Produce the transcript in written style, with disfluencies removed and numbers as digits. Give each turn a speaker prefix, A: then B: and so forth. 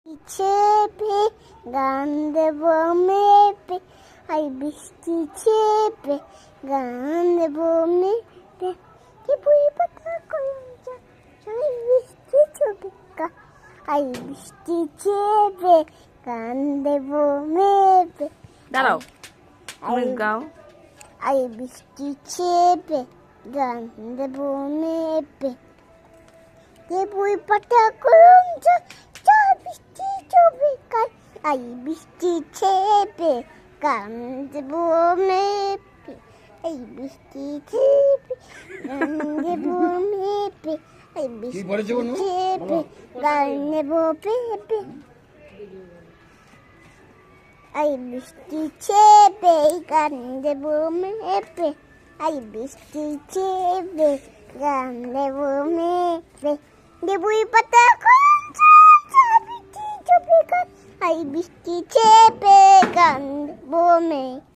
A: চেপে গান দেব মেপে, আই বৃষ্টি চেপে গান দেব মেপে, কি বই পাতা কলমচা সবাই বৃষ্টি ছবি আই বৃষ্টি চেপে গান দেব মেপে।
B: দাঁড়াও, তুমি গাও।
A: আই বৃষ্টি চেপে গান দেব মেপে, কে বই পাতা কলমচা বৃষ্টি ছবি আই বৃষ্টি চেপে গান দেব মেপে, এই বৃষ্টি চেপে গান দেব মেপে, এই বৃষ্টি চেপে গান দেব পেপে, এই বৃষ্টি চেপে গান দেব মেপে, এই বৃষ্টি চেপে গান দেব মেপে, দেবই পাতা আই বৃষ্টি চেপে গান দেব মেপে।